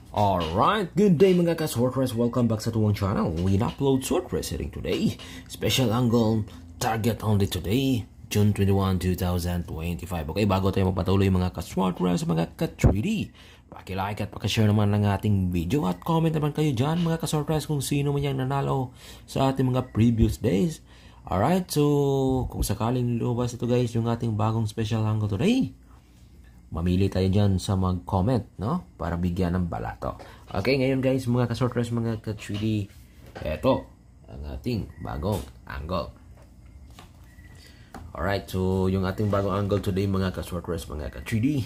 Alright, good day mga ka-sortress. Welcome back sa tuwang channel. We upload sortress setting today. Special angle, target only today, June 21, 2025. Okay, bago tayo magpatuloy mga ka-sortress, mga ka-3D, paki-like at paki-share naman ng ating video at comment naman kayo dyan mga ka-sortress kung sino man yung nanalo sa ating mga previous days. Alright, so kung sakaling lumabas ito guys, yung ating bagong special angle today, mamili tayo dyan sa mag-comment, no? Para bigyan ng balato. Okay, ngayon guys, mga ka-sortress, mga ka-3D, eto, ang ating bagong angle. Alright, so yung ating bagong angle today, mga ka-sortress, mga ka-3D,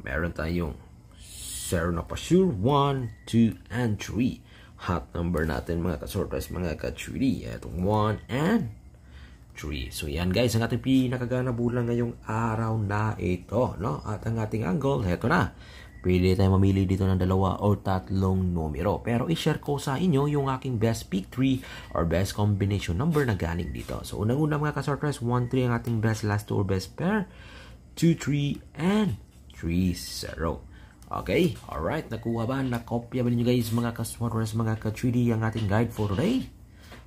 meron tayong 0 na pa sure, 1, 2, and 3. Hot number natin, mga ka-sortress, mga ka-3D. Etong 1 and 3. So yan guys, ang ating pinakagana bulan ngayong araw na ito, no? At ang ating angle, heto na. Pwede tayo mamili dito ng 2 o 3 numero. Pero i-share ko sa inyo yung aking best pick 3 or best combination number na galing dito. So unang-una mga ka-sortress, 1, 3 ang ating best last 2 or best pair, 2, 3, and 3, 0. Okay, alright, nakuha ba? Nakopya ba ninyo guys mga ka-sortress, mga ka-3D ang ating guide for today?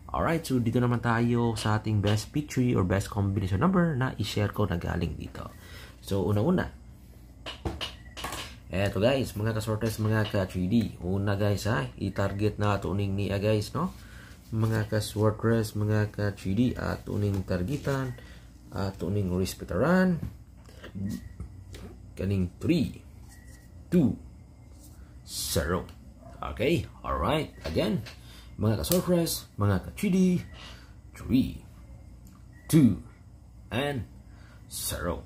Alright, so dito naman tayo sa ating best pick 3 or best combination number na i-share ko na galing dito. So, una-una. Eto guys, mga ka-sortress, mga ka-3D. Una guys ha, i-target na ito uning niya guys, no? Mga ka-sortress, mga ka-3D, at uning targetan, at uning respetaran. Kaning 3, 2, 0. Okay, alright, again. Mga ka-sortress, mga ka-3D, 3, 2, and 0.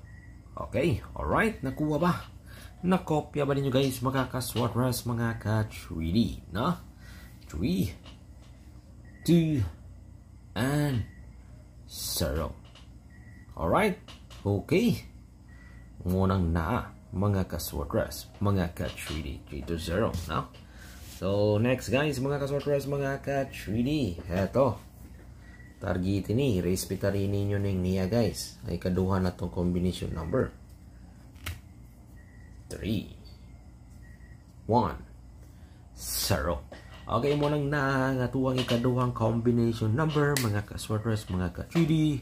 Okay, alright, nakuha ba? Nakopya ba ninyo guys, mga ka-sortress, mga ka-3D, no? 3, 2, and 0. Alright, okay. Ngunang na, mga ka-sortress, mga ka-3D, 3 to 0, no? So, next guys, mga ka-sortress, mga ka-3D. Eto. Target ini. Respetarin ninyo ng niya guys. Ay kaduha na itong combination number. 3, 1, 0. Okay, mo nang nangatuang ikaduhang combination number, mga ka-sortress, mga ka-3D.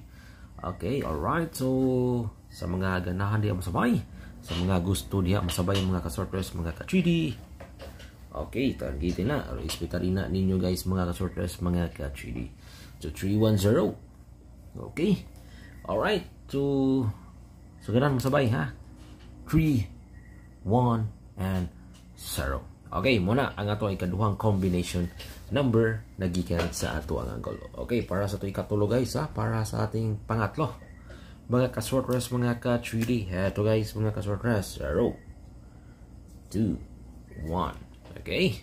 Okay, alright. So, sa mga ganahan diya masabay, sa mga gusto diya masabay, mga ka-sortress, mga ka-3D. Okay, targetin na. Respetarin na ninyo guys, mga ka-sortress, mga ka-3D. So, 3, 1, 0. Okay. Alright. So ganun masabay ha. 3, 1, and 0. Okay, muna ang ato ay ikaduhang combination number nagikan sa ato ang angle. Okay, para sa ito ikatulo guys ha. Para sa ating pangatlo. Mga ka-sortress, mga ka-3D. Eto guys, mga ka-sortress. 0, 2, 1. Okay.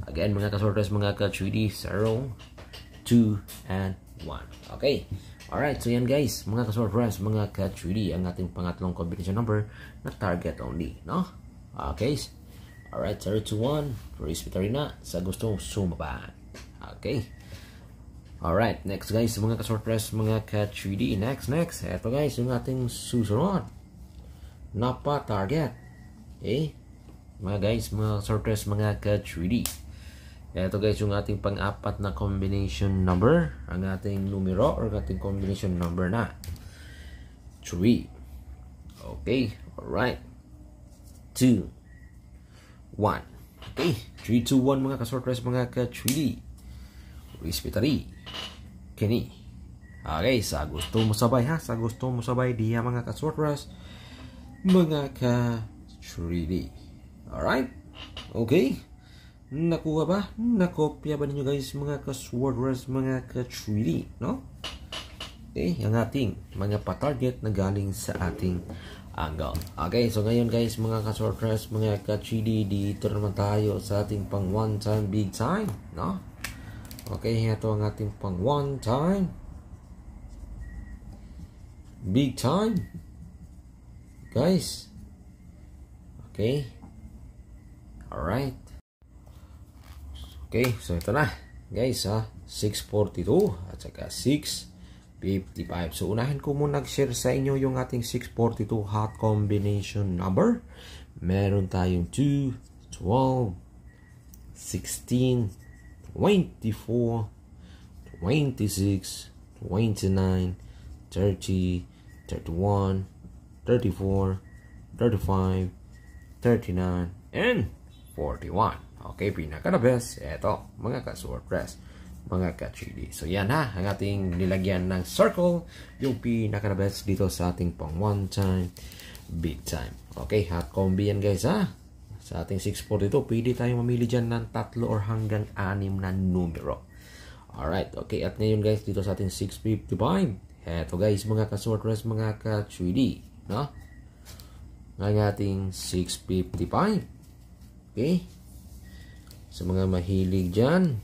Again, mga ka-sortress, mga ka-3D, 0, 2, and 1. Okay. Alright, so yan guys, mga ka-sortress, mga ka-3D, ang ating pangatlong combination number na target only, no? Okay. Alright, 0 to 1. Respetarin na sa gustong sumaban. Okay. Alright, next guys, mga ka-sortress, mga ka-3D. Next. Eto guys, yung ating susunod. Napa-target. Okay. Mga guys, mga sortress, mga ka-3D. Ito guys, yung ating pang-apat na combination number. Ang ating numero or ating combination number na 3. Okay, alright. 2, 1. Okay, 3, 2, 1 mga ka-sortress, mga ka-3D. Respetari. Kini. Okay, sa gusto mo sabay ha. Sa gusto mo sabay diya mga ka-sortress, mga ka-3D. Alright, okay. Nakuha ba? Nakopya ba ninyo guys, mga ka-sortress, mga ka-3D, no? Okay, ang ating mga pa-target na galing sa ating angle. Okay, so ngayon guys, mga ka-sortress, mga ka-3D, dito naman tayo sa ating pang one time, big time, no? Okay, ito ang ating pang one time, big time, guys. Okay. Alright. Okay, so ito na guys ha, 642 at saka 655. So unahin ko muna nag-share sa inyo yung ating 642 hot combination number. Meron tayong 2, 12, 16, 24, 26, 29, 30, 31, 34, 35, 39, and 41. Okay, pinaka the best. Eto, mga ka-swordpress, mga ka-3D. So yan ha, ang ating nilagyan ng circle, yung pinaka the best dito sa ating pang one time, big time. Okay, hot combi yan guys ha. Sa ating 642, pwede tayong mamili dyan ng 3 or hanggang 6 na numero. Alright, okay. At ngayon guys, dito sa ating 655, eto guys, mga ka-swordpress, mga ka-3D, no? Ngayon ating 655. Okay? Sa mga mahilig dyan,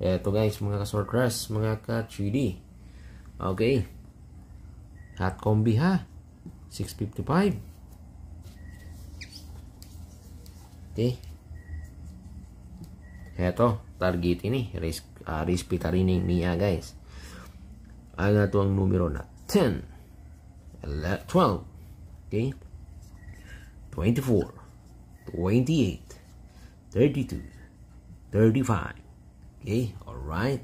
eto guys, mga ka-swordpress, mga ka-3D. Okay. Hot combi ha. 655. Okay. Eto, target ini. Rispitarining niya guys. Ang ato ang numero na 10, 12, okay, 24, 28, 32, 35. Okay, alright.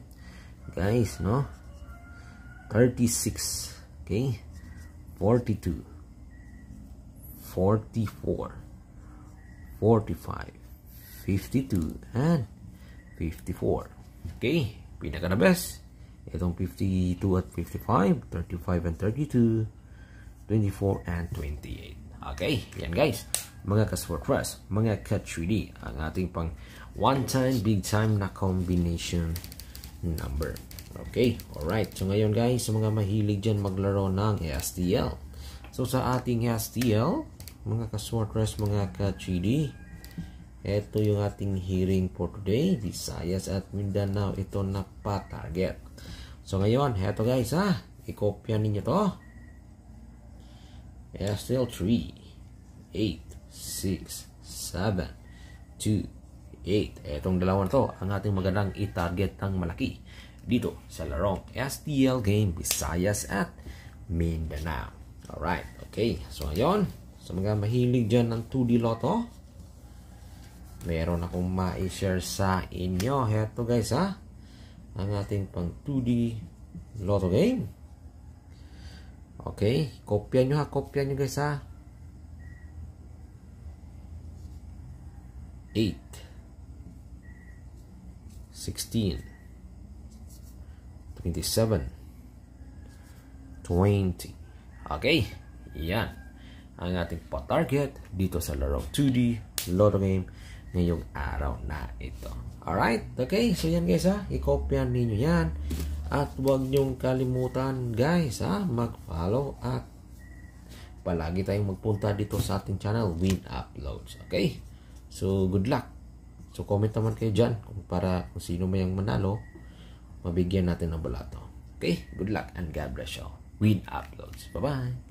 Guys, no? 36, okay, 42, 44, 45, 52, and 54. Okay, pinaka the best. Itong 52 at 55, 35 and 32, 24 and 28. Okay, yan guys. Mga ka-swordpress, mga ka-3D, ang ating pang one time, big time na combination number. Okay, alright. So ngayon guys, sa mga mahilig dyan maglaro ng STL. So sa ating STL, mga ka-swordpress, mga ka-3D, ito yung ating hearing for today. Visayas at Mindanao, ito na pa-target. So ngayon, ito guys ha, ikopya ninyo to. STL 3, 8, 6, 7, 2, 8. Etong dalawang to, ang ating magandang i-target ng malaki dito sa larong STL game Visayas at Mindanao. Alright, okay. So ngayon, sa mga mahilig dyan ng 2D Lotto, meron akong ma-share sa inyo. Heto guys ha, ang ating pang 2D Lotto game. Okay, kopya nyo ha, kopya nyo guys ha. 8, 16, 27, 20. Okay, yan ang ating pa-target dito sa larong 2D Lotto game ngayong araw na ito. Alright, okay, so yan guys ha, ikopya ninyo yan at huwag nyong kalimutan guys ha, mag-follow at palagi tayong magpunta dito sa ating channel Win Uploads. Okay, so good luck. So comment naman kayo dyan kung sino may ang manalo, mabigyan natin ng balato. Okay, good luck and God bless you. Win Uploads. Bye-bye.